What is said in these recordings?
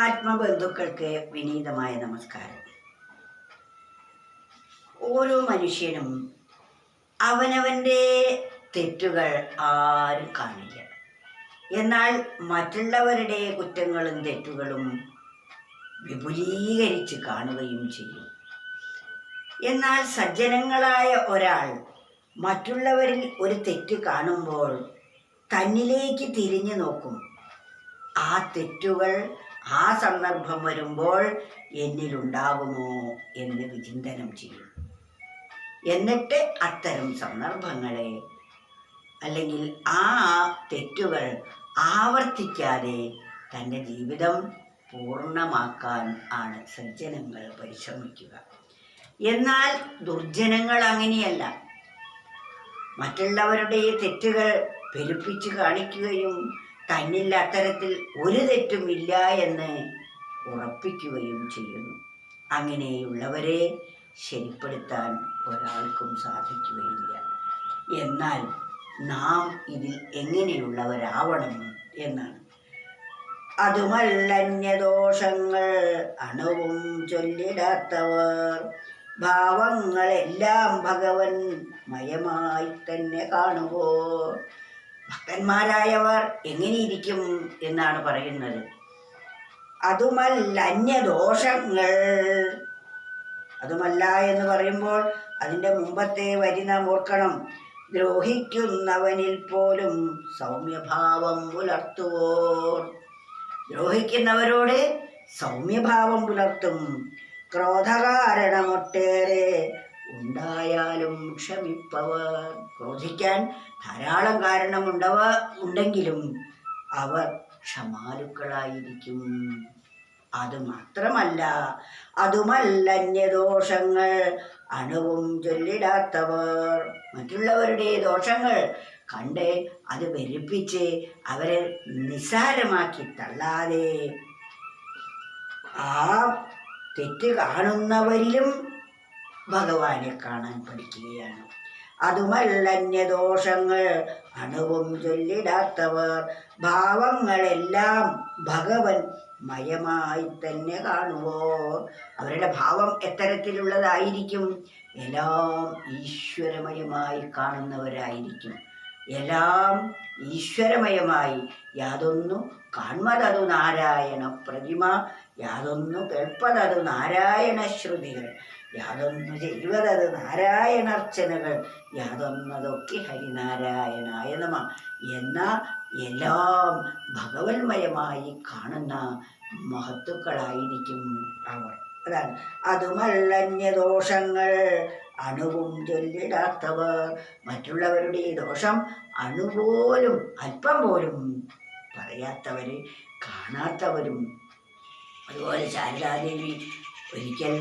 ആത്മബന്ധുക്കൾക്ക് വിനീതമായ നമസ്കാരം. ഓരോ മനുഷ്യനും അവനവൻ്റെ തെറ്റുകൾ ആരും കാണില്ല. എന്നാൽ മറ്റുള്ളവരുടെ കുറ്റങ്ങളും തെറ്റുകളും വിപുലീകരിച്ച് കാണുകയും ചെയ്യും. എന്നാൽ സജ്ജനങ്ങളായ ഒരാൾ മറ്റുള്ളവരിൽ ഒരു തെറ്റ് കാണുമ്പോൾ തന്നിലേക്ക് തിരിഞ്ഞു നോക്കും. ആ തെറ്റുകൾ ആ സന്ദർഭം വരുമ്പോൾ എന്നിലുണ്ടാകുമോ എന്ന് വിചിന്തനം ചെയ്യും. എന്നിട്ട് അത്തരം സന്ദർഭങ്ങളെ അല്ലെങ്കിൽ ആ തെറ്റുകൾ ആവർത്തിക്കാതെ തൻ്റെ ജീവിതം പൂർണ്ണമാക്കാൻ ആണ് സജ്ജനങ്ങൾ പരിശ്രമിക്കുക. എന്നാൽ ദുർജനങ്ങൾ അങ്ങനെയല്ല. മറ്റുള്ളവരുടെ തെറ്റുകൾ പെരുപ്പിച്ച് കാണിക്കുകയും തന്നിൽ അത്തരത്തിൽ ഒരു തെറ്റുമില്ല എന്ന് ഉറപ്പിക്കുകയും ചെയ്യുന്നു. അങ്ങനെയുള്ളവരെ ശരിപ്പെടുത്താൻ ഒരാൾക്കും സാധിക്കുകയില്ല. എന്നാൽ നാം ഇതിൽ എങ്ങനെയുള്ളവരാവണം എന്നാണ്. അതുമല്ലന്യദോഷങ്ങൾ അണുവും ചൊല്ലിടാത്തവർ ഭാവങ്ങളെല്ലാം ഭഗവൻ മയമായി തന്നെ കാണുവോ. ഭക്തന്മാരായവർ എങ്ങനെയിരിക്കും എന്നാണ് പറയുന്നത്. അതുമല്ല അന്യദോഷങ്ങൾ. അതുമല്ല എന്ന് പറയുമ്പോൾ അതിൻ്റെ മുമ്പത്തെ വരി നാം ഓർക്കണം. ദ്രോഹിക്കുന്നവനിൽ പോലും സൗമ്യഭാവം പുലർത്തുവോർ. ദ്രോഹിക്കുന്നവരോട് സൗമ്യഭാവം പുലർത്തും. ക്രോധകാരണമൊട്ടേറെ ഉണ്ടായാലും ക്ഷമിപ്പവർ. ക്രോധിക്കാൻ ധാരാളം ഉണ്ടെങ്കിലും അവർ ക്ഷമാലുക്കളായിരിക്കും. അതുമാത്രമല്ല, അതുമല്ലന്യദോഷങ്ങൾ അണുവും ചൊല്ലിടാത്തവർ. മറ്റുള്ളവരുടെ ദോഷങ്ങൾ കണ്ട് അത് വെറുപ്പിച്ച് അവരെ നിസ്സാരമാക്കി തള്ളാതെ ആ തെറ്റ് കാണുന്നവരിലും ഭഗവാനെ കാണാൻ പഠിക്കുകയാണ്. അതുമല്ലന്യദോഷങ്ങൾ അണുവും ചൊല്ലിടാത്തവർ ഭാവങ്ങളെല്ലാം ഭഗവൻ മയമായി തന്നെ കാണുവോ. അവരുടെ ഭാവം എത്തരത്തിലുള്ളതായിരിക്കും? എല്ലാം ഈശ്വരമയമായി കാണുന്നവരായിരിക്കും. എല്ലാം ഈശ്വരമയമായി. യാതൊന്നു കാൺമതതു നാരായണ പ്രതിമ, യാതൊന്നു കേൾപ്പതതു നാരായണ ശ്രുതികൾ, യാതൊന്നു ചെയ്യുവതത് നാരായണർച്ചനകൾ, യാതൊന്നതൊക്കെ ഹരിനാരായണായ നമ എന്ന എല്ലാം ഭഗവന്മയമായി കാണുന്ന മഹത്തുക്കളായിരിക്കും അവർ. അതാണ് അതുമല്ലന്യദോഷങ്ങൾ അണുവും ചൊല്ലിടാത്തവർ. മറ്റുള്ളവരുടെ ദോഷം അണുപോലും അല്പം പോലും പറയാത്തവര്, കാണാത്തവരും. അതുപോലെ ശാരദാദേവി ഒരിക്കൽ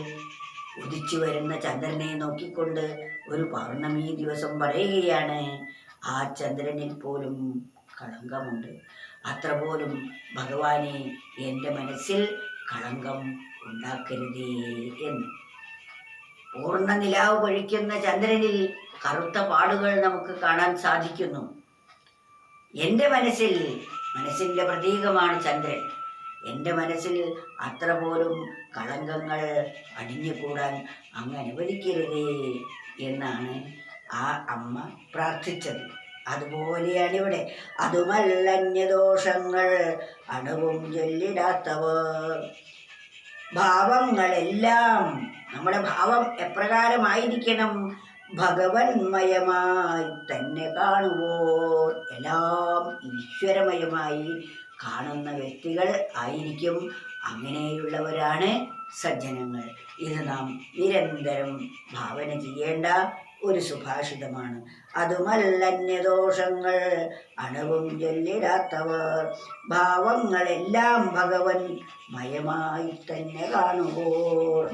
ഉദിച്ചു വരുന്ന ചന്ദ്രനെ നോക്കിക്കൊണ്ട് ഒരു പൗർണമി ദിവസം പറയുകയാണ്, ആ ചന്ദ്രനിൽ പോലും കളങ്കമുണ്ട്. അത്ര പോലും ഭഗവാനെ എൻ്റെ മനസ്സിൽ കളങ്കം ഉണ്ടാക്കരുതേ എന്ന്. പൂർണ്ണ നിലാവ് പൊഴിക്കുന്ന ചന്ദ്രനിൽ കറുത്ത പാടുകൾ നമുക്ക് കാണാൻ സാധിക്കുന്നു. എൻ്റെ മനസ്സിൻ്റെ പ്രതീകമാണ് ചന്ദ്രൻ. എൻ്റെ മനസ്സിൽ അത്ര പോലും കളങ്കങ്ങൾ അടിഞ്ഞുകൂടാൻ അങ്ങ് അനുവദിക്കരുതേ എന്നാണ് ആ അമ്മ പ്രാർത്ഥിച്ചത്. അതുപോലെയാണ് ഇവിടെ. അതുമല്ലന്യദോഷങ്ങൾ അണുവും ചൊല്ലിടാത്തവർ ഭാവങ്ങളെല്ലാം. നമ്മുടെ ഭാവം എപ്രകാരമായിരിക്കണം? ഭഗവന്മയമായി തന്നെ കാണുവോ. എല്ലാം ഈശ്വരമയമായി കാണുന്ന വ്യക്തികൾ ആയിരിക്കും. അങ്ങനെയുള്ളവരാണ് സജ്ജനങ്ങൾ. ഇത് നാം നിരന്തരം ഭാവന ചെയ്യേണ്ട ഒരു സുഭാഷിതമാണ്. അതുമല്ലന്യദോഷങ്ങൾ അണുവും ചൊല്ലിടാത്തവർ ഭാവങ്ങളെല്ലാം ഭഗവൻ മയമായി തന്നെ കാണുമ്പോൾ.